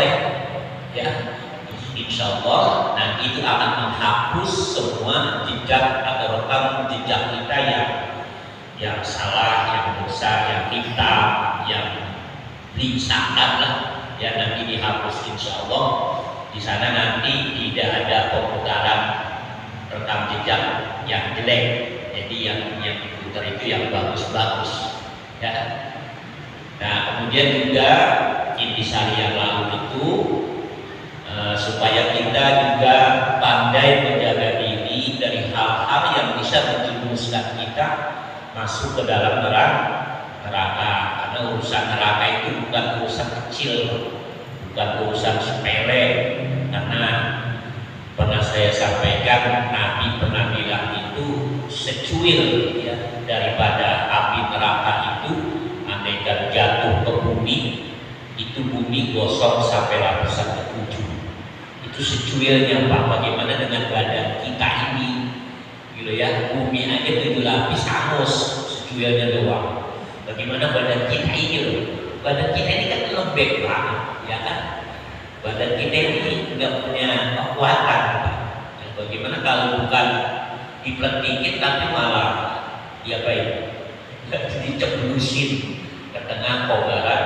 soleh, ya, insya Allah nanti itu akan menghapus semua jejak atau rekam jejak kita yang salah, yang dosa, yang kita, yang lisan lah, ya nanti dihapus insya Allah. Di sana nanti tidak ada pemutaran rekam jejak yang jelek, jadi yang diputar itu yang bagus-bagus, ya. Nah kemudian juga intisari yang lalu itu supaya kita juga pandai menjaga diri dari hal-hal yang bisa menjerumuskan kita masuk ke dalam neraka. Karena urusan neraka itu bukan urusan kecil, bukan urusan sepele. Karena pernah saya sampaikan, Nabi pernah bilang itu secuil ya, daripada api neraka itu andaikan jatuh ke bumi, itu bumi gosong sampai lapisan ke-7. Itu secuilnya Pak. Bagaimana dengan badan kita ini, gitu ya, bumi aja 7 lapis hangus secuilnya doang. Bagaimana badan kita ini loh? Badan kita ini kan lembek banget, ya kan? Badan kita ini nggak punya kekuatan, Pak. Ya, bagaimana kalau bukan dipletingin tapi malah diceblusin ke tengah kobaran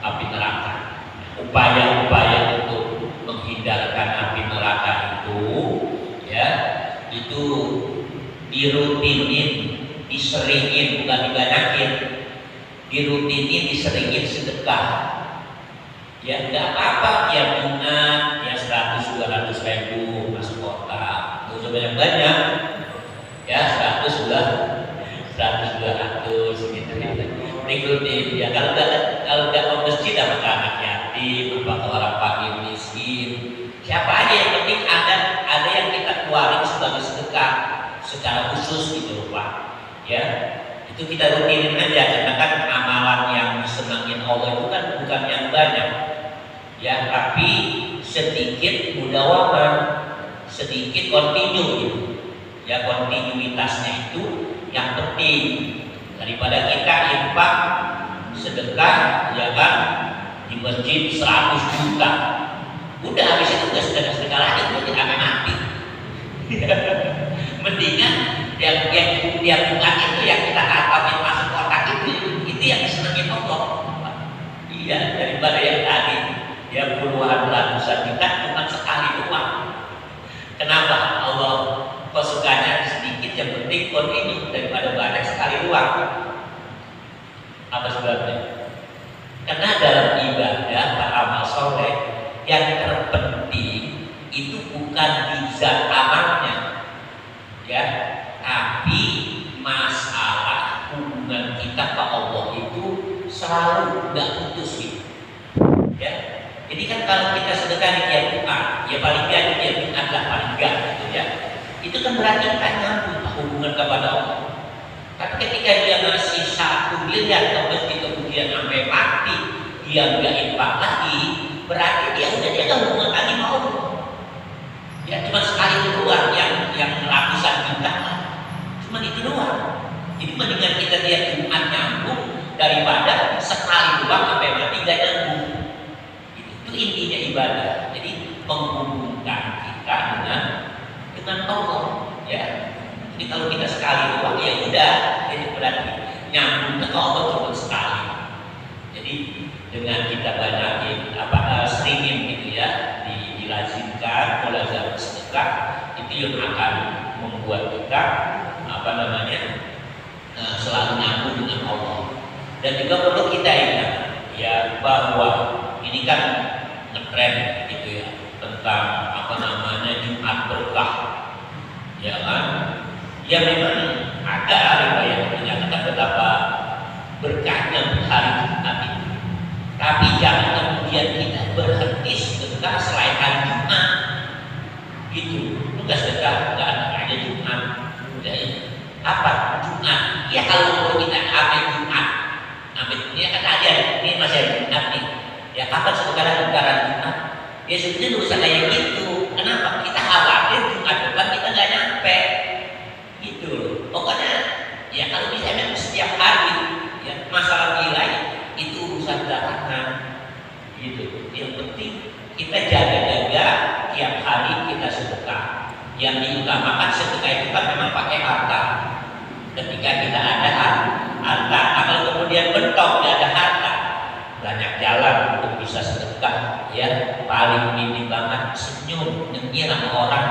api neraka. Upaya-upaya untuk menghindarkan api neraka itu, ya, itu dirutinin, diseringin, bukan dibanyakin, dirutinin, diseringin sedekah. Ya nggak apa-apa, ya bunga, ya 100-200 ribu masuk kotak, nggak usah banyak-banyak, ya 100-200 gitu. Rutin ya, kalau nggak mau masjid apa ke anak yatim, apa ke orang fakir miskin, siapa aja, yang penting ada yang kita keluarin sebagai sedekah secara khusus gitu Pak, ya itu kita rutinin aja. Karena kan amalan yang disenangin Allah itu kan bukan yang banyak, ya, tapi sedikit mudawamah, sedikit kontinu gitu, ya, kontinuitasnya itu yang penting. Daripada kita infak sedekah, ya kan, di masjid 100 juta, udah habis itu nggak sedekah lagi, itu akan mati. Mendingan yang bukan itu yang kita katakan masuk kotak itu yang disenangi Allah. Iya, daripada yang tadi ya puluhan ratusan juta cuma sekali doang. Kenapa Allah kok sukanya sedikit, yang penting kontinu, daripada banyak sekali doang? Apa sebabnya? Karena dalam ibadah beramal soleh yang terpenting itu bukan di zat amalnya, ya, tapi masalah hubungan kita ke Allah itu selalu nggak putus gitu, ya. Jadi kan kalau kita sedekah di tiap Jumat, ya paling tidak di tiap Jumat lah paling enggak gitu ya. Itu kan berarti kita nyambung hubungan kepada Allah. Tapi ketika dia ngasih 1 miliar ke masjid kemudian sampai mati dia nggak infak lagi, berarti dia nggak hubungan lagi sama Allah. Ya cuma sekali doang yang ratusan juta, cuma itu doang. Jadi mendingan kita tiap Jumat nyambung daripada sekali doang sampai mati nggak nyambung. Itu intinya ibadah. Jadi menghubungkan kita dengan Allah, ya. Jadi kalau kita sekali doang ya udah, jadi berarti nyambung ke Allah cuma sekali. Jadi dengan kita banyakin seringin gitu ya, dilazimkan mulazam sedekah, itu yang akan membuat kita selalu nyambung dengan Allah. Dan juga perlu kita ingat ya bahwa ini kan ngetren gitu ya, tentang Jumat berkah, ya kan? Ya memang ada riwayat menyatakan betapa berkahnya hari Jumat itu. Tapi jangan kemudian kita berhenti sedekah selain hari Jumat. Gitu, tugas sedekah nggak ada Jumat. Jadi apa Jumat? Ya kalau kita ambil Jumat, ini kan ada, ini masih ada Jumat nih. Ya kapan sedekah Jumat? Ya sebenarnya nggak usah kayak gitu. Kenapa? Kita khawatir Jumat depan kita nggak nyampe. Gitu loh. Pokoknya ya kalau bisa memang setiap hari ya masalah nilai itu urusan belakangan. Gitu. Gitu. Yang penting kita jaga-jaga tiap hari kita sedekah. Yang diutamakan sedekah itu kan memang pakai harta. Ketika kita ada harta, kalau kemudian mentok tidak ada harta, banyak jalan untuk bisa sedekah. Ya, paling minim banget senyum, nyengir sama orang.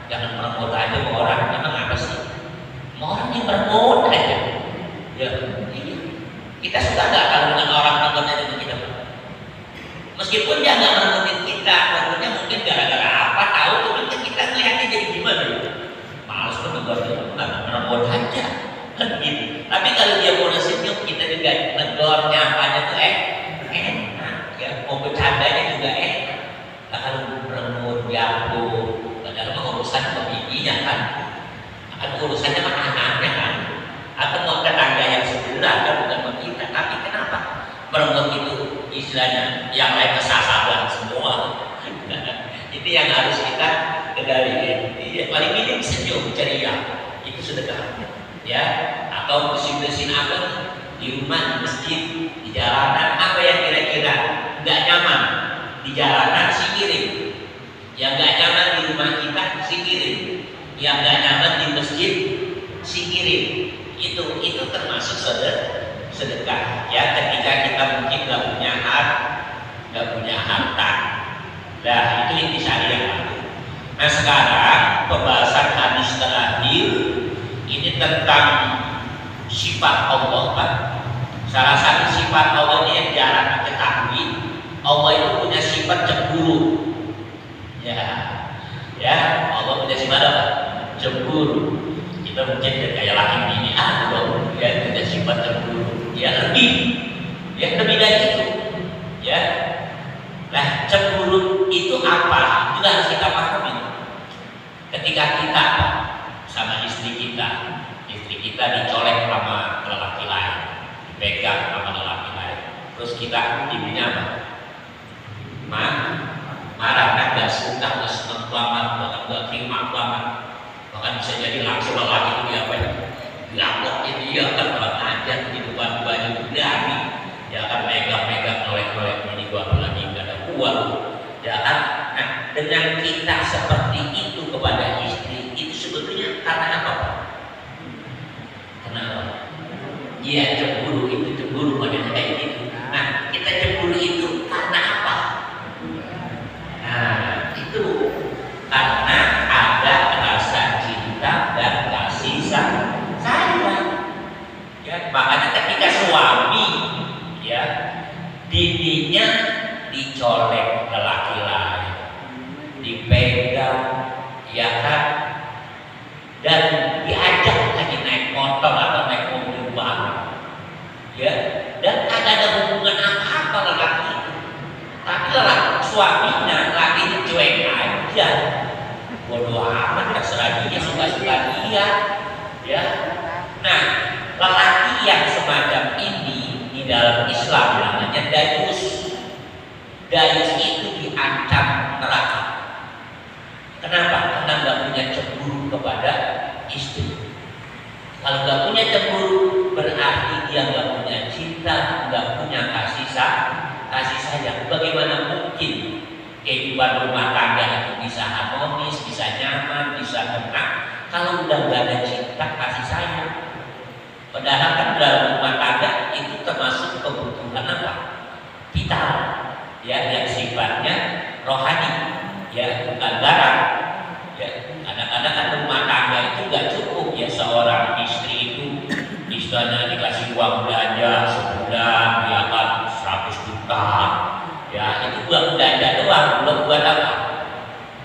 Jangan meremut aja sama orang. Emang apa sih? Orang yang meremut aja. Ya, kita suka nggak kalau dengan orang meremut aja kita? Meskipun dia nggak meremutin kita, meremutnya mungkin gara-gara apa tahu, cuman kan kita ngeliatnya jadi gimana ya? Males tuh negor dia, nggak meremut aja, kan gitu. Tapi kalau dia mau senyum, kita juga negornya apanya tuh enak, ya mau bercandanya juga enak. Nah, kalau meremut, jatuh, padahal mah urusan pemikinya kan, akan urusannya mah anaknya kan, atau mau tetangga yang sebelah kan bukan sama kita. Tapi kenapa meremut itu istilahnya yang lain kesasaran semua? Itu yang harus kita kendalikan. Paling minim senyum, ceria, itu sedekah. Ya, atau bersih-bersihin apa di rumah, di masjid, di jalanan, apa yang kira-kira nggak nyaman di jalanan singkirin, yang nggak nyaman di rumah kita singkirin, yang nggak nyaman di masjid singkirin. Itu termasuk sedekah. Ya, ketika kita mungkin nggak punya harta. Nah, itu intisari yang lalu. Nah, sekarang pembahasan hadis terakhir ini tentang sifat Allah kan. Salah satu sifat Allah ini yang jarang diketahui, Allah itu punya sifat cemburu. Ya, Allah punya sifat apa? Cemburu. Kita mungkin kayak laki ini, belum, ya punya sifat cemburu. Ya lebih dari itu. Ya. Nah, cemburu itu apa? Itu harus kita pahami. Ketika kita sama istri kita dicolek sama lelaki lain, dipegang sama lelaki lain, terus kita ibunya apa? Marah, kan gak suka, gak seneng banget, bahkan gak terima banget, bahkan bisa jadi langsung lelaki itu diapain? Dianggokin dia kan orang ajar di depan baju berani, dia akan megang-megang nolek-nolek ini gua lagi gak ada uang, ya kan? Nah, dengan kita seperti itu kepada istri itu sebetulnya karena apa? Kenapa? Iya, cemburu pada kayak gitu. Nah, kita cemburu itu karena apa? Nah, itu karena ada rasa cinta dan kasih sayang. Ya, makanya ketika suami ya bininya dicolek lelaki lain, dipegang, ya kan, dan diajak lagi naik motor atau naik mobil bareng, ya, dan ada hubungan apa lelaki itu, tapi suaminya lagi cuek aja, bodoh amat, terserah dia, suka-suka dia, ya. Nah, lelaki yang semacam ini di dalam Islam namanya dayus. Dayus itu diancam neraka. Kenapa? Karena nggak punya cemburu kepada istri. Kalau nggak punya cemburu berarti dia nggak punya cinta, nggak punya kasih sayang. Bagaimana mungkin kehidupan rumah tangga itu bisa harmonis, bisa nyaman, bisa tenang kalau udah nggak ada cinta, kasih sayang? Padahal kan dalam rumah tangga itu termasuk kebutuhan apa? Vital, ya, yang sifatnya rohani, ya, bukan barang. Ya, kadang-kadang kan rumah tangga itu nggak cukup, ya, seorang istri itu istilahnya dikasih uang belanja sebulan, ya kan, 100 juta, ya, itu buat belanja doang, belum buat apa?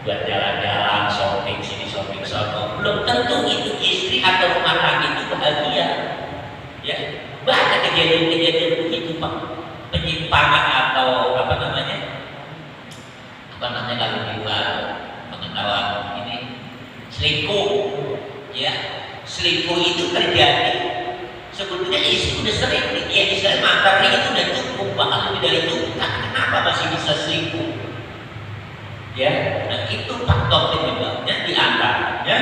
Buat jalan-jalan, shopping sini, shopping sono. Belum tentu itu istri atau rumah tangga itu bahagia. Ya, banyak kejadian-kejadian begitu, Pak. Penyimpangan atau apa namanya kalau di luar pengetahuan ini, selingkuh, ya, selingkuh itu terjadi sebetulnya istri udah sering, ya, istilah materi itu udah cukup, bahkan lebih dari itu, kenapa masih bisa selingkuh? Ya, nah itu faktor penyebabnya diantaranya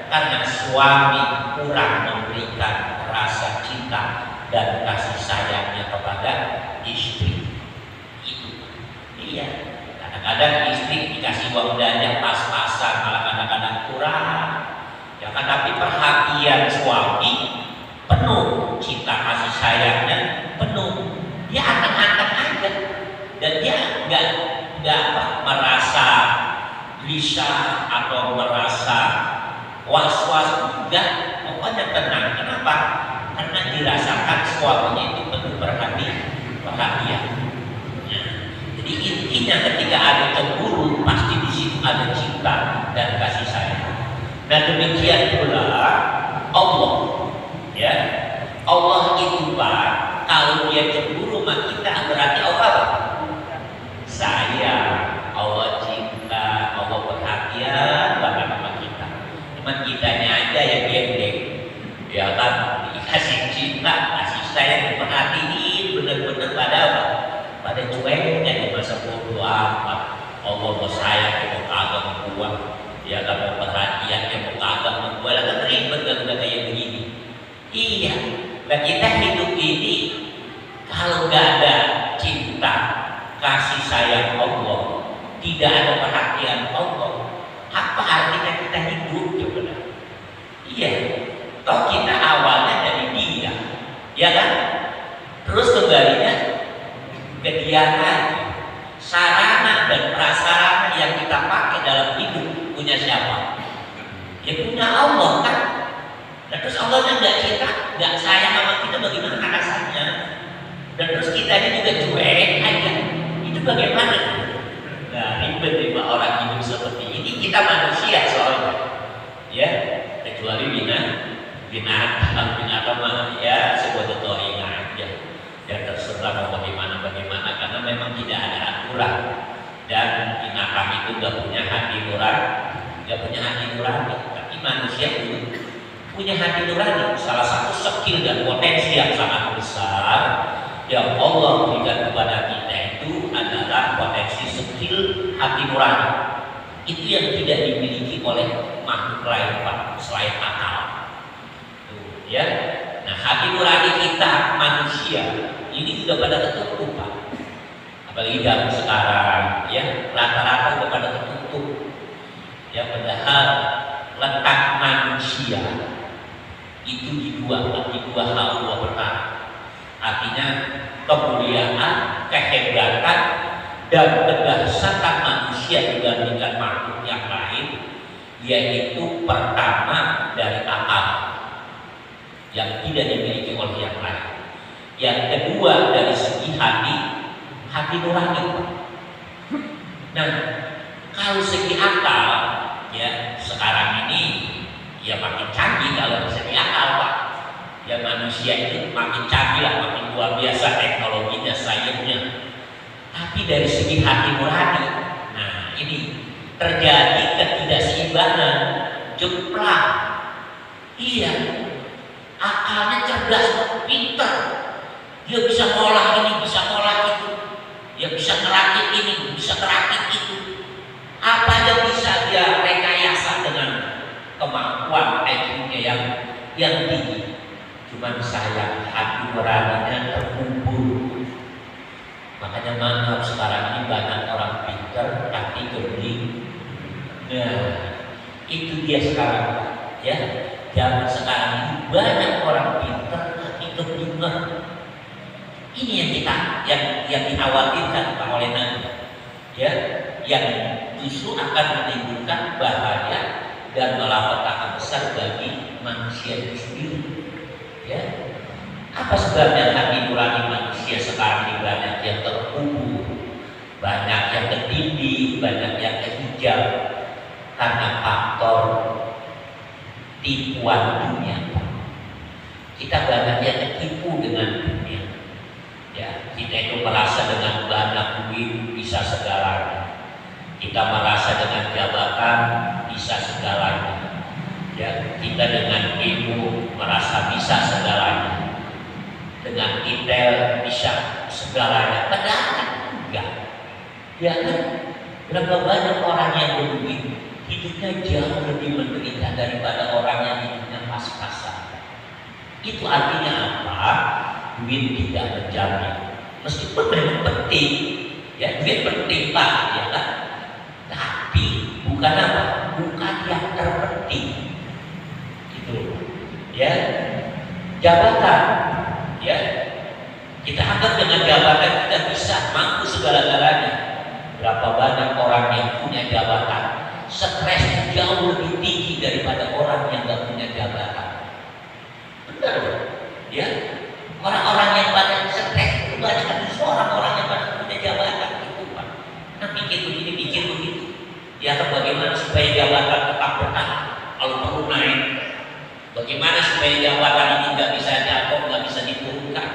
karena suami kurang memberikan rasa cinta dan kasih sayangnya kepada istri. Itu Iya. Kadang-kadang istri dikasih uang belanja pas-pasan, malah kadang-kadang kurang. Ya kan, tapi perhatian suami penuh, cinta kasih sayangnya penuh. Dia anteng-anteng aja, dan dia nggak merasa gelisah atau merasa was-was, enggak. Pokoknya tenang. Kenapa? Karena dirasakan suaminya itu penuh perhatian. Jadi intinya ketika ada cemburu, pasti di situ ada cinta dan kasih sayang. Nah demikian pula Allah, ya. Allah itu Pak, kalau dia cemburu sama kita berarti Allah apa? Sayang, Allah cinta, Allah perhatian banget sama kita. Cuman kitanya aja yang gendeng, ya kan? Dikasih cinta, kasih sayang, diperhatiin, bener-bener pada apa? Pada cueknya di masa bodoh amat. Allah mau sayang, mau kagak membuat, ya kan, mau perhatian, mau kagak membuat, kan ribet kan udah kayak begini. Iya, dan kita hidup ini kalau nggak ada cinta, kasih sayang Allah, tidak ada perhatian Allah, apa artinya kita hidup coba? Iya, toh kita awalnya dari dia, ya kan? Terus kembalinya ke dia lagi. Sarana dan prasarana yang kita pakai dalam hidup punya siapa? Ya punya Allah kan? Dan terus Allahnya nggak cinta, nggak sayang sama kita, bagaimana rasanya? Dan terus kita ini juga cuek aja. Itu bagaimana? Nah, ribet orang hidup seperti ini. Kita manusia soalnya, ya, kecuali binatang ya sebuah contohnya aja. Ya terserah mau bagaimana, karena memang tidak ada aturan. Dan binatang itu nggak punya hati nurani, tapi manusia punya hati nurani. Salah satu skill dan potensi yang sangat besar yang Allah berikan kepada kita itu adalah potensi skill hati nurani. Itu yang tidak dimiliki oleh makhluk lain Pak, selain akal. Tuh, ya. Nah, hati nurani kita manusia ini juga pada tertutup Pak. Apalagi zaman sekarang, ya, rata-rata udah pada tertutup. Ya, padahal letak manusia itu di dua hal, dua perkara. Artinya kemuliaan, kehebatan, dan kedasaran manusia dibandingkan makhluk yang lain, yaitu pertama dari akal yang tidak dimiliki oleh yang lain. Yang kedua dari segi hati nurani. Nah, kalau segi akal, ya sekarang ini ya makin canggih kalau segi akal Pak. Ya manusia itu makin canggih lah, makin luar biasa teknologinya, sainsnya. Tapi dari segi hati nurani, nah ini terjadi ketidakseimbangan, jeplang. Iya, akalnya cerdas, pinter. Dia bisa ngolah ini, bisa ngolah itu. Dia bisa ngerakit ini, bisa ngerakit itu. Apa aja bisa dia rekayasa dengan kemampuan IQ-nya yang tinggi. Cuman sayang hati nuraninya terkubur. Makanya maaf sekarang ini banyak orang pintar tapi gembling. Nah, itu dia sekarang, ya. Zaman sekarang ini banyak orang pintar tapi kebingungan. Ini yang dikhawatirkan Pak oleh Nabi, ya, yang justru akan menimbulkan bahaya dan malapetaka besar bagi manusia itu sendiri. Ya, apa sebabnya hati nurani manusia sekarang ini banyak yang terkubur, banyak yang ketindih, banyak yang kehijab karena faktor tipuan dunia. Kita banyak yang tertipu dengan dunia. Ya, kita itu merasa dengan banyak duit bisa segalanya. Kita merasa dengan jabatan bisa segalanya. Ya, kita dengan ilmu merasa bisa segalanya. Dengan intel bisa segalanya. Padahal enggak. Ya kan? Berapa banyak orang yang berduit hidupnya jauh lebih menderita daripada orang yang hidupnya pas-pasan. Itu artinya apa? Duit tidak menjamin. Meskipun memang penting, Ya, duit penting Pak, ya kan? Tapi bukan apa? Bukan yang terpenting. Itu, ya. Jabatan, ya. Kita anggap dengan jabatan kita bisa mampu segala-galanya. Berapa banyak orang yang punya jabatan, stresnya jauh lebih tinggi daripada orang yang nggak punya jabatan. Benar, ya. Orang-orang yang banyak stres itu banyak justru orang-orang yang banyak punya jabatan itu Pak. Nah, pikir begini, pikir begitu. Ya kan bagaimana supaya jabatan tetap bertahan kalau perlu naik? Bagaimana supaya jabatan ini nggak bisa jatuh, nggak bisa diturunkan?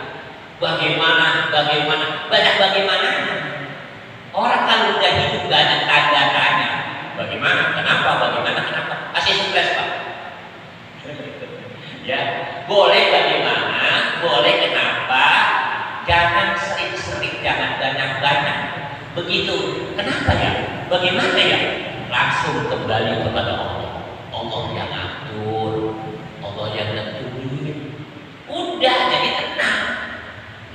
Bagaimana banyak bagaimana? Orang kalau udah hidup gak ada tanda tanya. Bagaimana? Kenapa? Kasih sukses Pak. Ya, boleh bagaimana? Boleh kenapa? Jangan sering-sering, jangan banyak-banyak. Begitu. Kenapa ya? Bagaimana ya? Langsung kembali kepada Allah. Allah yang atur, Allah yang nentuin. Udah jadi tenang.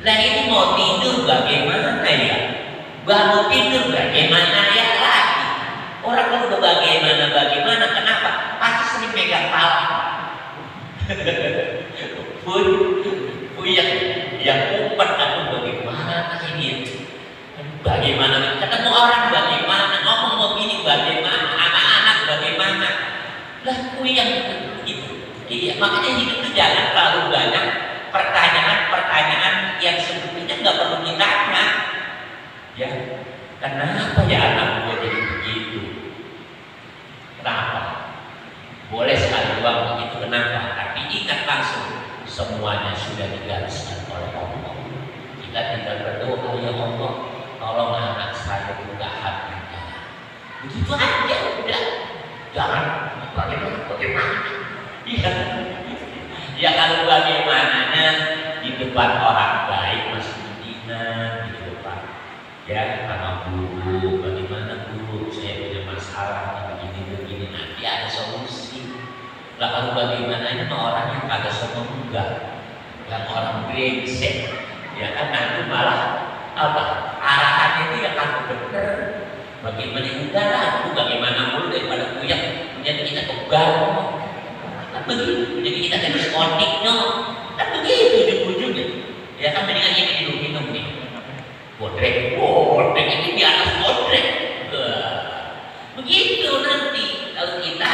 Nah ini mau tidur bagaimana ya? Bangun tidur bagaimana ya lagi? Orang kalau udah bagaimana, kenapa? Pasti sering megang pala. yang umpet atau bagaimana ini? Bagaimana? Ketemu orang bagaimana? Ngomong begini bagaimana? Anak-anak bagaimana? Lah yang itu. Iya, makanya hidup itu jangan terlalu banyak pertanyaan yang sebetulnya nggak perlu ditanya. Ya, kenapa ya anak gue jadi begitu? Kenapa? Boleh sekali doang begitu, kenapa? Tapi ingat langsung semuanya sudah digariskan oleh Allah. Kita tinggal berdoa, ya Allah, tolong anak saya buka hatinya. Begitu aja udah. Jangan bagaimana? Iya. Ya kalau bagaimananya di depan orang baik masih dihina di depan. Ya sama guru, bagaimana guru? Saya punya masalah begini nanti ada solusi. Lah kalau bagaimananya orang yang kagak semoga, yang orang brengsek, ya kan nanti malah apa? Arahannya itu yang kagak bener. Bagaimana enggak lah, bagaimana mulu daripada punya kita kebar. Kan begitu, jadi kita jadi skotiknya kan begitu ujung-ujungnya. Ya kan mendingan ini minum nih bodrek ini di atas bodrek. Begitu nanti kalau kita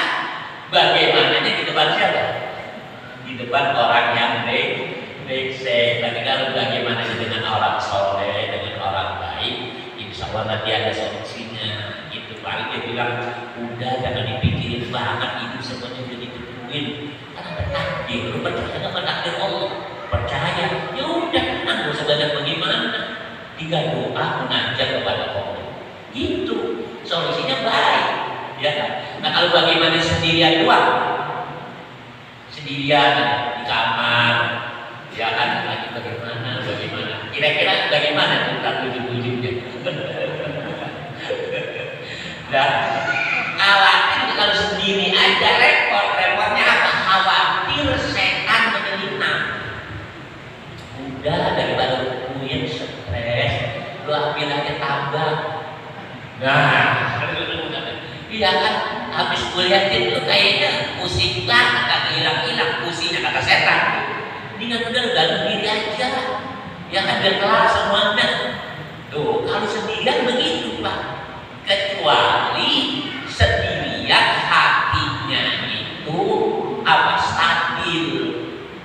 bagaimananya di depan siapa? Di depan orang yang brengsek. Tapi kalau bagaimana dengan orang soleh, dengan orang baik, insya Allah nanti ada solusinya. Itu paling dia bilang udah jangan dipikirin banget, itu semuanya udah ditentuin. Karena bertakdir, lu percaya sama takdir Allah? Percaya, ya udah, nggak usah banyak bagaimana. Tinggal doa munajat kepada Allah. Gitu, solusinya baik, ya kan? Nah kalau bagaimana sendirian doang, sendirian di kamar, ya kan? Lagi bagaimana? Kira-kira bagaimana tentang ujung-ujungnya? Dan khawatir kalau sendiri aja repotnya apa? Khawatir setan menyelinap. Udah daripada puyeng stres, lu ambil aja tabak. Nah, iya kan? Habis kuliahin lu kayaknya pusing banget, kagak hilang-hilang pusingnya kata setan. Ini udah gantung diri aja, ya kan biar kelar semuanya. Tuh kalau sendirian begitu Pak. Kecuali sendirian hatinya itu apa stabil.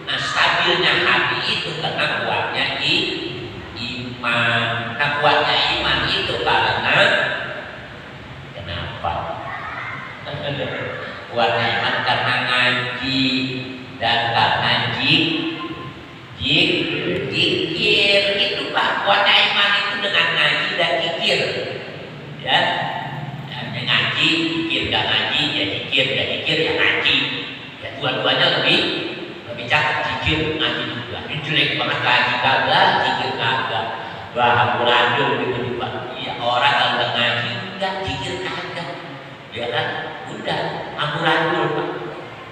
Nah stabilnya hati itu karena kuatnya iman. Nah kuatnya iman itu karena kenapa? Kuatnya iman karena ngaji dan karena zikir itu Pak. Kuatnya iman itu dengan ngaji dan zikir. Ya, ngaji, zikir, gak ngaji, ya zikir, ya ngaji. Ya dua-duanya lebih cakep, zikir, ngaji juga. Ini jelek banget ngaji kagak, zikir kagak. Wah, amburadul gitu Pak. Ya orang kalau udah ngaji, enggak zikir kagak. Ya kan, udah amburadul Pak.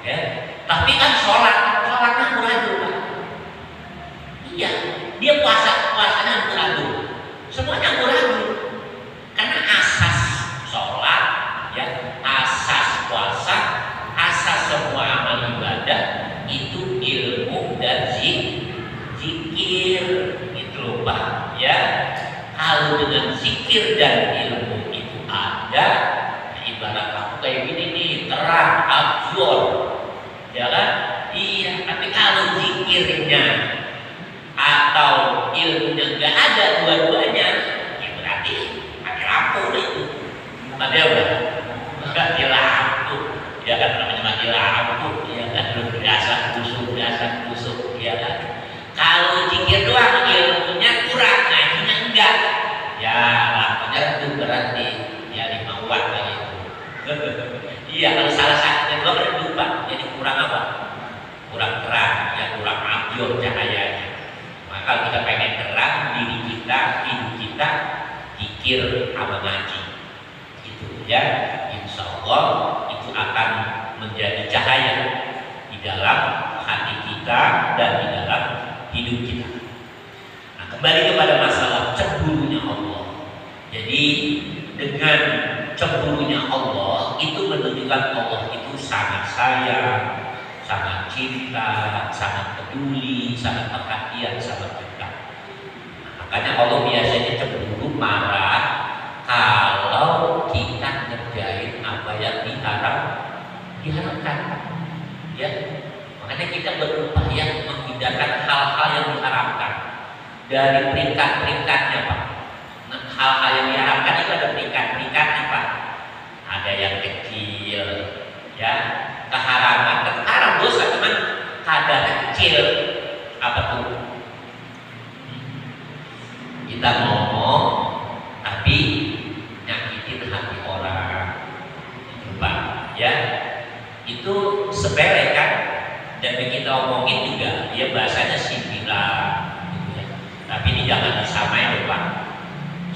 Ya, tapi kan sholatnya amburadul Pak. Iya, dia puasanya amburadul. Semuanya amburadul. zikirnya atau ilmunya nggak ada dua-duanya, ya berarti mati lampu itu. Mati apa? Mati lampu. Ya kan namanya mati lampu. Ya kan belum biasa kusuk, ya kan. Kalau zikir doang ilmunya kurang, ngajinya enggak. Ya lampunya itu berarti ya 5 watt lagi itu. Iya, kalau salah satunya dua berarti lupa. Jadi kurang apa? Kurang terang, ya kurang ambiur cahayanya. Maka kalau kita pengen terang diri kita, hidup kita, zikir sama ngaji. Itu ya, insya Allah itu akan menjadi cahaya di dalam hati kita dan di dalam hidup kita. Nah, kembali kepada masalah cemburunya Allah. Jadi dengan cemburunya Allah itu menunjukkan Allah itu sangat sayang, sangat cinta, sangat peduli, sangat perhatian sama kita. Nah, makanya Allah biasanya cemburu, marah kalau kita ngerjain apa yang diharapkan. Ya, makanya kita berupaya menghindarkan hal-hal yang diharapkan dari peringkat-peringkatnya, Pak. Nah, hal-hal yang diharapkan itu ada peringkat-peringkatnya, Pak. Ada yang kecil, ya, keharaman, haram dosa cuman kadarnya kecil. Apa tuh? Kita ngomong tapi nyakitin hati orang, itu Pak, ya. Itu sepele kan, dan kita omongin juga ya bahasanya sindiran gitu ya. Tapi ini jangan disamain Pak.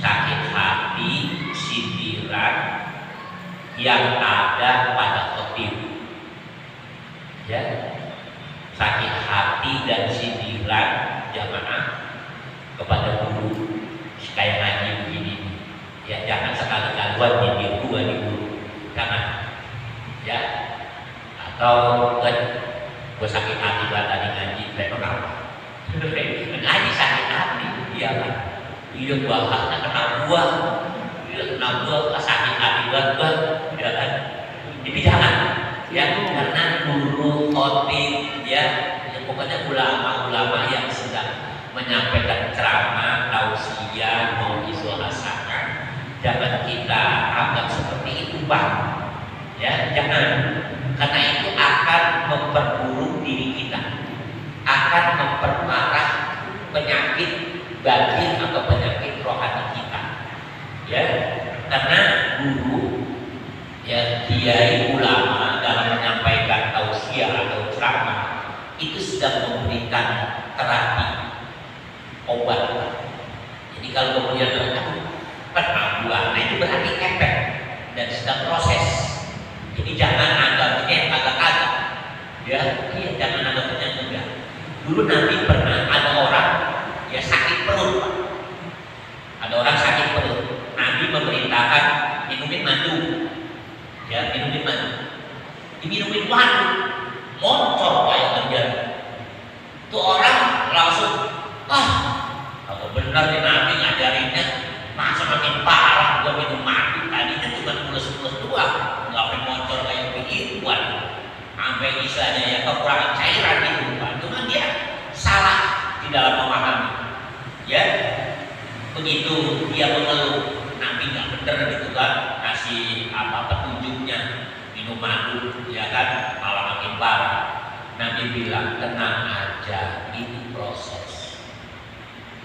Sakit hati, sindiran yang ada pada khotib, ya, sakit hati dan sindiran jamaah kepada guru kayak ngaji begini, ya jangan sekali-kalian nyindir gua di guru, jangan, ya. Atau gue sakit hati banget tadi ngaji, kenapa? Ngaji sakit hati, iya kan? Iya bahasnya kena gua sakit hati banget, ya kan? Jadi jangan, ya karena guru khotib, ya pokoknya ulama-ulama yang sedang menyampaikan ceramah, tausiah, mau hasanah, jangan kita anggap seperti itu Pak, ya jangan. Karena itu akan memperburuk diri kita, akan memperparah penyakit batin atau penyakit rohani kita, ya. Karena guru, ya kiai ulama dalam menyampaikan tausiah atau ceramah itu sedang memberikan terapi, obat. Jadi kalau kemudian penambuhan, nah itu berarti efek dan sedang proses. Jadi jangan anggapnya agak-agak, ya, iya jangan anggapnya enggak. Dulu Nabi pernah ada orang ya sakit perut, Pak. Ada orang sakit perut. Nabi memerintahkan minumin madu, ya minumin madu. Diminumin madu, moncor kayak terjadi. Itu orang langsung, kalau benar nih Nabi ngajarinnya, masa makin parah gua minum madu, tadinya cuma mulus-mulus doang. Sampai motor kayak begituan, sampai istilahnya ya kekurangan cairan gitu Pak. Cuma dia salah di dalam memahami, ya. Begitu dia mengeluh, Nabi nggak bener gitu kan, kasih apa petunjuknya minum madu, ya kan, malah makin parah. Nabi bilang tenang aja, ini proses.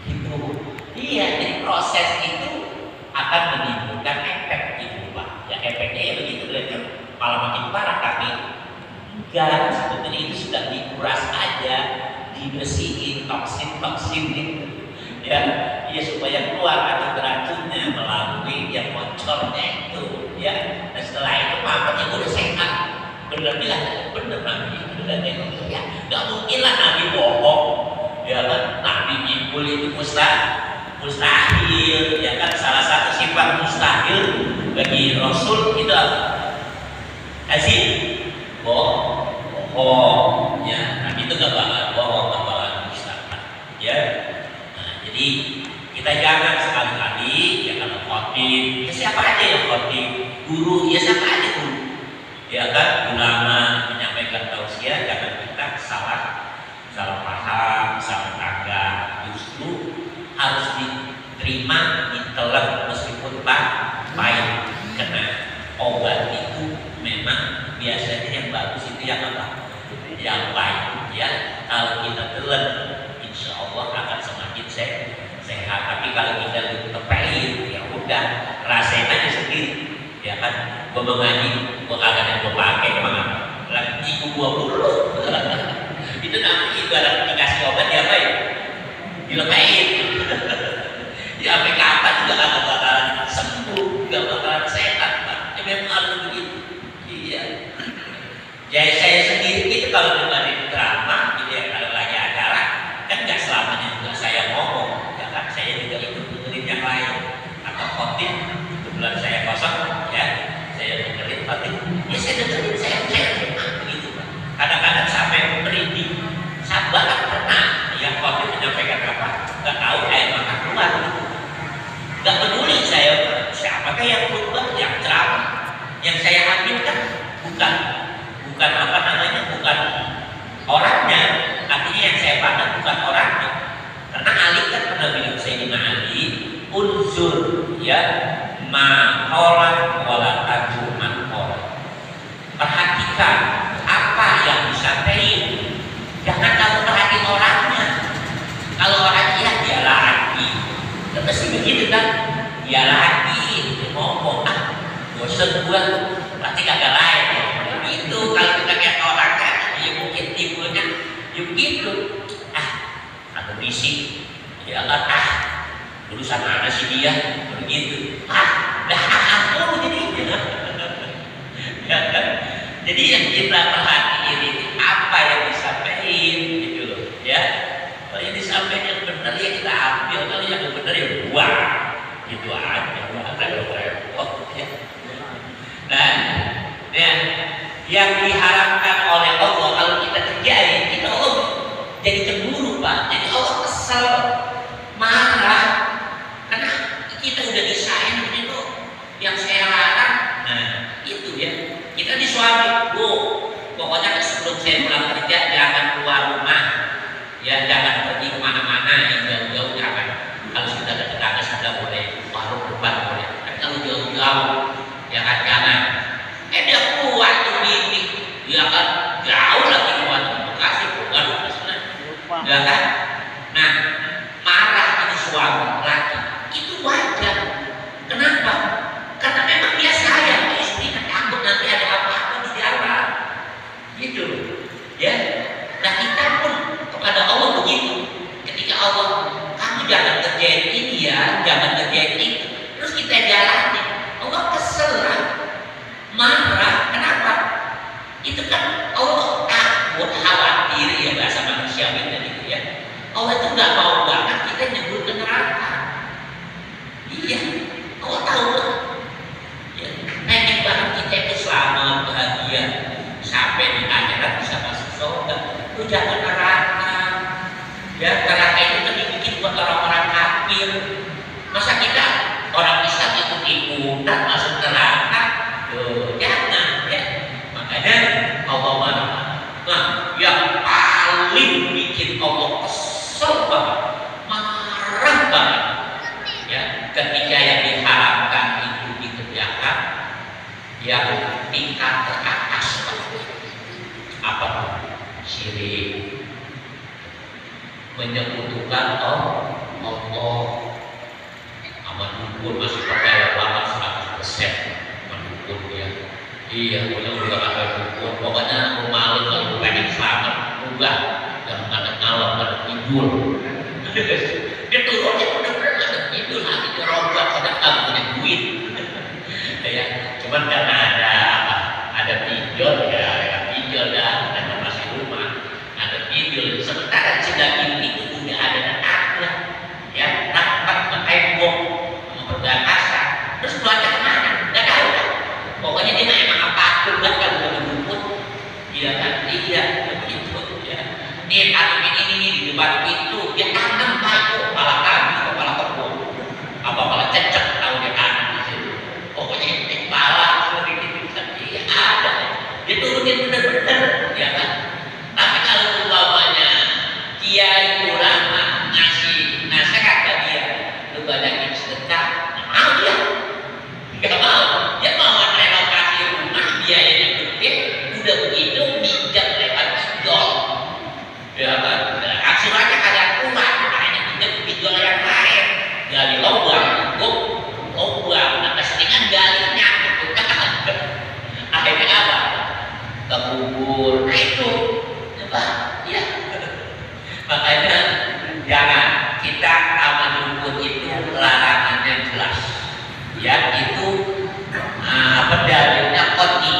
Itu, iya, jadi proses itu akan menimbulkan efek gitu Pak. Ya efeknya ya begitu, malah makin parah. Tapi enggak, sebetulnya itu sudah dikuras aja, dibersihin toksin gitu, ya, ya supaya keluar racun-racunnya melalui yang bocornya itu, ya. Dan setelah itu makanya udah sehat, bener bilang, bener Nabi, bener ya, nggak mungkin lah Nabi bohong, ya kan? Nabi nyibul itu mustahil, ya kan? Salah satu sifat mustahil bagi Rasul itu kasih bohong, ya. Nabi itu nggak bakal bohong, nggak bakal mustahil, ya. Nah, jadi kita jangan sekali-kali ya kalau khotib, ya siapa aja yang khotib, guru, ya siapa aja guru, ya kan, ulama menyampaikan tausiah, jangan kita salah salah paham, salah tangga, justru harus diterima, ditelan meskipun pahit. Karena obat itu memang biasanya yang bagus itu yang apa? Yang pahit ya. Kalau kita telan, insya Allah akan semakin sehat. Tapi kalau kita tepelin, ya udah rasain aja sendiri. Ya kan, gua mengaji, gua kagak yang gua pakai emang lagi ibu gua mulu. Itu nanti ibarat dikasih obat ya apa ya? Dilepein. Ya sampai kapan juga kagak bakalan sembuh, gak bakalan sehat, Pak. Ya memang harus begitu. Iya. Ya saya sendiri itu kalau dengerin drama, gitu ya, kalau lagi acara, kan nggak selamanya juga saya ngomong, ya kan? Saya juga ikut dengerin yang lain. Atau khotib, kebetulan saya kosong, ya, saya dengerin khotib, ya saya dengerin, saya terima, begitu, Pak. Kadang-kadang sampai merinding, sabar pernah, yang khotib menyampaikan apa? Nggak tahu air mata keluar, gitu. Nggak peduli saya, siapakah yang khutbah, yang ceramah, yang saya ambil kan bukan apa namanya, bukan orangnya, artinya yang saya pandang bukan orangnya. Karena Ali kan pernah bilang Sayyidina Ali, unsur ya ma'olah wala tajur man'olah. Perhatikan apa yang disampaikan, jangan kamu perhatiin orangnya. Kalau orang dia lagi, terus begitu kan, dia lagi ngomong, bosan gua, pasti kagak lain. Itu kalau kita lihat orangnya, ya mungkin timbulnya, ya begitu. Atau berisik, ya kan, urusan mana sih dia, begitu. Dah aku jadinya. Ya kan? Jadi yang kita perhatiin ini apa yang disampaikan, gitu loh, ya. Kalau yang disampaikan yang benar ya kita ambil, kalau yang benar ya buang, gitu aja. Repot, ya. Dan ya, yang diharapkan oleh Allah kalau kita kerjain, kita jadi cemburu, Pak. Jadi Allah kesel, marah, karena kita udah disayang itu yang saya larang. Nah, itu ya. Kita di suami, pokoknya sebelum saya pulang kerja jangan keluar rumah, ya jangan pergi kemana-mana yang jauh-jauh jangan. Kalau sudah ke tetangga sudah boleh, warung depan boleh. Tapi kalau jauh-jauh, ya kan jangan. Dia kuat tuh bimbing, dia kan jauh lagi kuat Bekasi, bukan sana, ya kan? Nah, marah ini suami lagi, itu wajar. Kenapa? Karena memang dia sayang istri, takut nanti ada apa-apa di jalan, gitu, ya. Nah kita pun kepada Allah begitu. Ketika Allah, kamu jangan kerjain ini ya, jangan kerjain itu, terus kita jalani, Allah kesel lah. Marah, kenapa? Itu kan Allah takut, khawatir ya bahasa manusia gitu ya. Allah itu nggak mau banget kita nyebut ke neraka. Iya, Allah tahu. Ya, pengen banget kita itu selamat, bahagia, sampai di akhirat bisa masuk surga. Lu jangan neraka. Ya, neraka itu kan dibikin buat orang-orang kafir. Masa kita orang Islam ikut-ikutan masuk neraka? Jangan ya. Makanya Allah marah. Nah, yang paling bikin Allah kesel banget, marah banget, ya, ketika yang diharapkan itu dikerjakan, yang tingkat teratas apa? Syirik, menyekutukan Allah, sama dukun masih percaya banget 100%. Ya. Iya, punya udah ada dukun. Pokoknya aku malu kalau pengen selamat, enggak, jangan ada malam, ada tidur. Dia turunnya bener-bener ada tidur, lagi dirobat, kadang nggak punya duit. Ya, cuman karena ada pinjol ya, pinjol dah, ada masih rumah, ada pinjol. Sementara si daging itu udah ada anaknya, ya, rapat, tembok, bergakasa, terus keluarnya kemana? Nggak tahu kan? Pokoknya dia emang apapun kan kalau udah dukun, dia kan iya begitu ya. Dia tanam ini di depan itu, dia tanam baik, kepala kambing, kepala kebun, apa kepala cecek tahu dia tanam di situ. Pokoknya ini kepala seperti itu dia ada, dia turunin bener-bener, ya kan. Tapi kalau umpamanya ke kubur. Nah itu, coba, ya. Makanya jangan kita amal dukun itu larangannya jelas. Ya itu apa dalilnya qati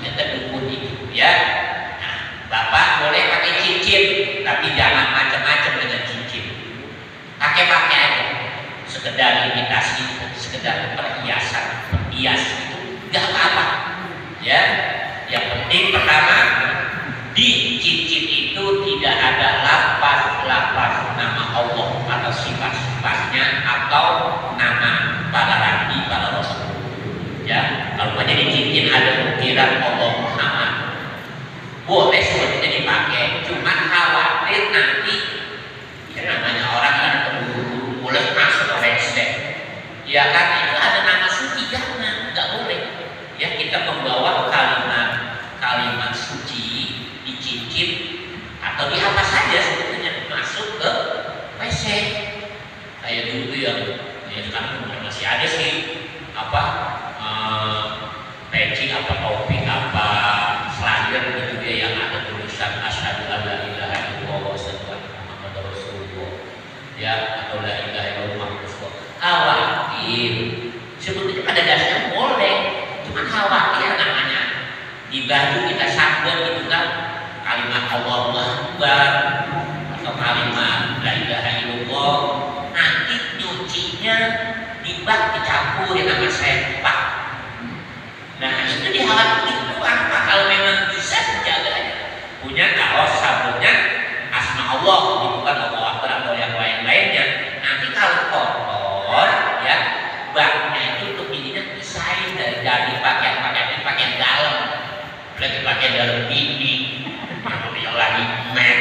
kita dukun itu ya. Nah, Bapak boleh pakai cincin, tapi jangan macam-macam dengan cincin. Pakai aja, sekedar imitasi, sekedar perhiasan, perhias itu nggak apa-apa. Ya, yang penting pertama di cincin itu tidak ada lafaz nama Allah atau sifat-sifatnya atau nama para nabi, para rasul. Ya, kalau aja di cincin ada butiran Allah Muhammad, boleh sebenarnya dipakai, cuma khawatir nanti ya namanya orang kan terburu-buru mulai masuk resep. Ya kan itu ada nama suci, jangan, nggak boleh. Ya kita membawa kalimat suci di cincin atau di apa saja sebetulnya masuk ke WC. Kayak dulu yang ya sekarang masih ada sih apa peci apa topi apa slayer gitu dia yang ada tulisan asyhadu alla ilaha illallah wa asyhadu anna muhammadar rasulullah ya atau la ilaha illallah Rasulullah. Khawatir sebetulnya pada dasarnya boleh, cuma khawatir namanya di baju kita sambut itu kan kalimat Allahu Akbar atau kalimat la ilaha illallah, nanti nyucinya di bak dicampurin sama sempak. Nah itu dikhawatir itu apa kalau memang bisa menjaganya, punya kaos sabunnya asma Allah bukan Allah Akbar atau yang lainnya. Nanti kalau kotor ya baknya itu untuk ininya pisahin dari pakaian dalam, lagi pakaian dalam ini yang lagi men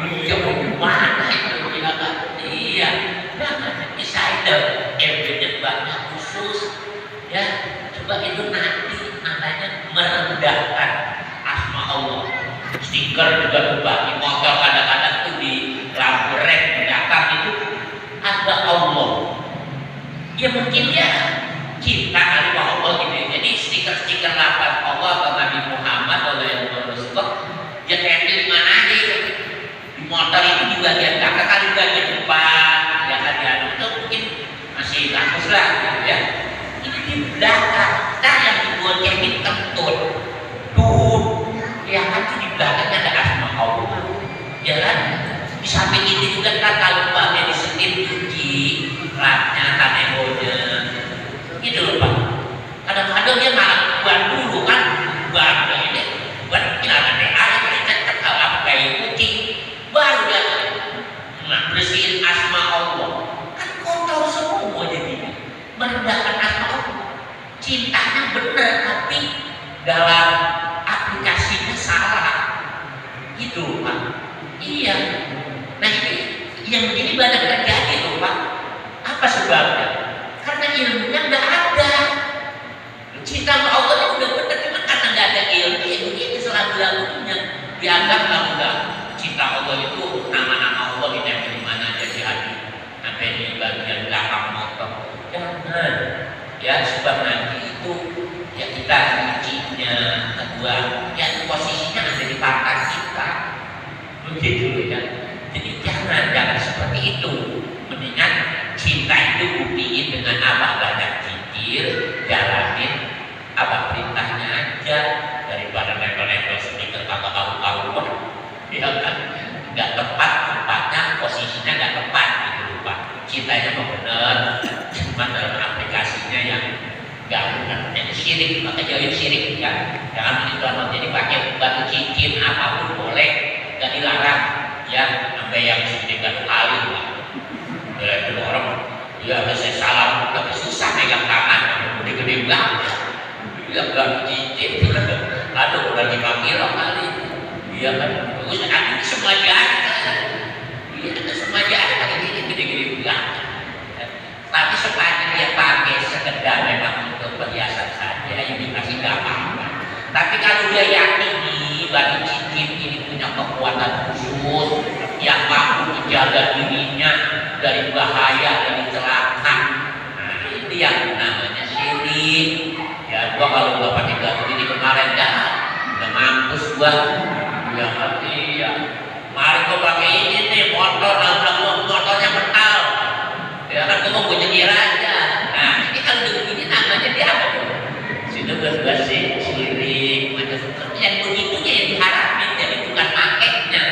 iya mau gimana itu iya nah pisahin dari baknya khusus ya. Coba itu nanti namanya merendahkan asma Allah. Stiker juga dibagi motor kadang-kadang tuh di lampu rem belakang itu ada Allah. Ya mungkin ya cinta kali sama Allah gitu. Jadi stiker-stiker lafaz Allah atau Nabi Muhammad oleh Rasulullah ya tempel di mana aja itu. Di motor itu di bagian belakang kali bagian depan ya kan itu mungkin masih bagus lah gitu ya. Ini di belakang, nah yang dibuat yang kentut, ya kan di belakangnya ada asma Allah, ya kan? Di samping itu juga kan kalau pakai disetir cuci, ratnya, kanehonya, gitu loh Pak. Kadang-kadang dia malah buat dulu kan, buat ini, buat ada air, kita kalau apa kayak kucing, baru dia bersihin asma Allah, kan kotor semua jadinya. Merendahkan asma Allah, cintanya benar tapi dalam aplikasinya salah gitu Pak. Iya, nah ini yang begini banyak terjadi loh Pak. Apa sebabnya? Karena ilmunya nggak ada. Cinta sama Allah udah benar, cuma karena nggak ada ilmu ya begini selalu-lalunya dianggap enggak. Cinta Allah itu nama-nama Allah ditempel di mana aja di hati, sampai di bagian belakang motor. Jangan ya, sebab nanti itu ya kita nyucinya kedua ya posisinya ada di pangkat kita begitu ya. Jadi jangan seperti itu. Mendingan cinta itu buktiin dengan apa, banyak zikir, jalanin apa perintahnya aja daripada nempel-nempel stiker kagak karu-karuan ya kan, nggak tepat tempatnya, posisinya nggak tepat gitu lupa. Cintanya mau benar, cuma dalam aplikasinya yang nggak benar. Jadi syirik, maka jauhin syirik ya. Jangan begitu amat. Jadi pakai batu cincin apapun boleh, nggak dilarang ya. Sampai yang segede batu alim lah. Dulu orang ya saya salam, tapi susah megang tangan, gede-gede banget. Ya batu cincin, aduh udah 5 kilo kali. Iya kan, bagus. Aku semua jari. Iya, semua jari pakai ini gede-gede banget. Tapi sepanjang dia pakai sekedar memang untuk perhiasan saja, ini masih nggak apa-apa. Tapi kalau dia yakini batu cincin ini punya kekuatan khusus yang mampu menjaga dirinya dari bahaya, dari celaka, nah itu yang namanya syirik. Ya, gua kalau nggak pakai batu ini kemarin dah gua ya mati ya. Mari gua pakai ini nih motor, motornya metal. Ya kan gua mau nyetir aja. Nah ini kalau begini namanya dia apa tuh? Situ berdua sih sirik macam yang begitunya yang diharapin, jadi bukan pakainya.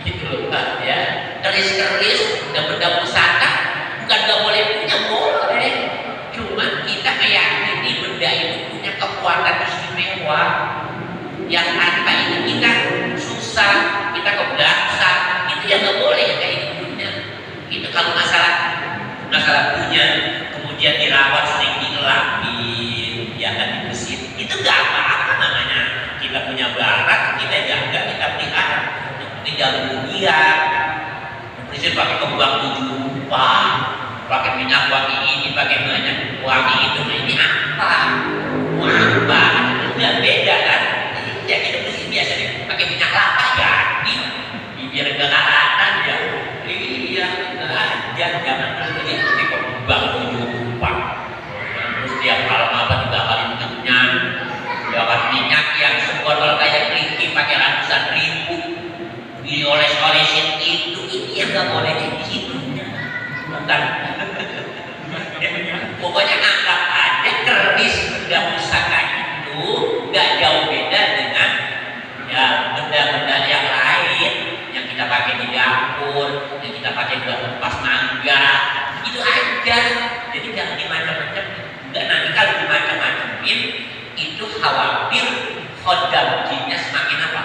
Gitu loh Pak ya. Keris-keris dan benda pusaka bukan gak boleh punya, boleh. Cuma kita meyakini benda itu punya kekuatan istimewa yang tanpa itu kita susah, kita kebelakang. Itu yang gak boleh yang kayak gitu punya. Itu kalau masalah punya, kemudian dirawat, sering dilapin, ya kan dibersihin, itu gak apa-apa namanya. Kita punya barang, kita jaga, kita pelihara. Ini jangan rugian. Prinsip pakai kembang 7 rupa, pakai minyak wangi ini, pakai banyak wangi itu. Nah ini apa? Apa? Udah beda kan? Ya kita mesti biasa pakai minyak kelapa jadi biar enggak karatan ya. Iya, jangan beli pakai kembang 7 rupa. Terus tiap malam apa dibakalin kenyang. Dapat minyak yang sebotol kayak kelingking pakai ratusan ribu. Dioles-olesin itu, ini yang nggak boleh di situ. Bukan. Pokoknya anggap aja keris benda pusaka itu nggak jauh beda dengan ya benda-benda yang lain yang kita pakai di dapur, yang kita pakai buat lepas mangga, itu aja. Jadi jangan dimacam-macam. Enggak, nanti kalau dimacam-macamin itu khawatir khodam jinnya semakin apa?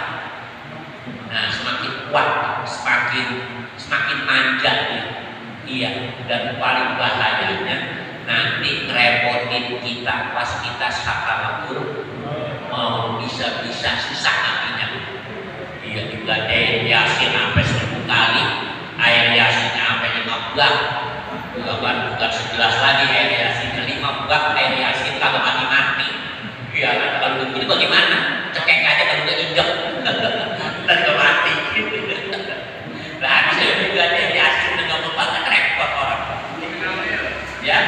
Nah, semakin kuat, semakin manja ya. Iya, dan paling bahayanya nanti ngerepotin kita pas kita sakaratul mau bisa susah nantinya. Iya, juga yasin sampai 1000 kali, air yasinnya sampai 5 buah. Bukan 11 lagi air yasinnya 5 buah, air yasin kagak mati-mati. Iya, kan kalau begini bagaimana? Cekek aja kalau udah injek. Dan mati. Nah, bisa juga dia yasin dengan membangun repot orang. Ya.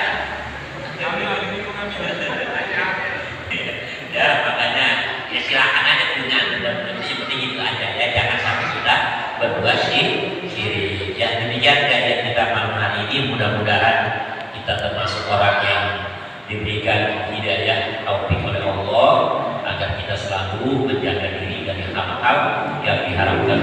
Ya, makanya ya silakan aja punya, dan seperti itu aja ya, jangan sampai kita berbuat syirik. Ya, demikian kajian kita malam hari ini, mudah-mudahan kita termasuk orang yang diberikan hidayah taufik oleh Allah agar kita selalu menjaga diri dari hal-hal yang diharapkan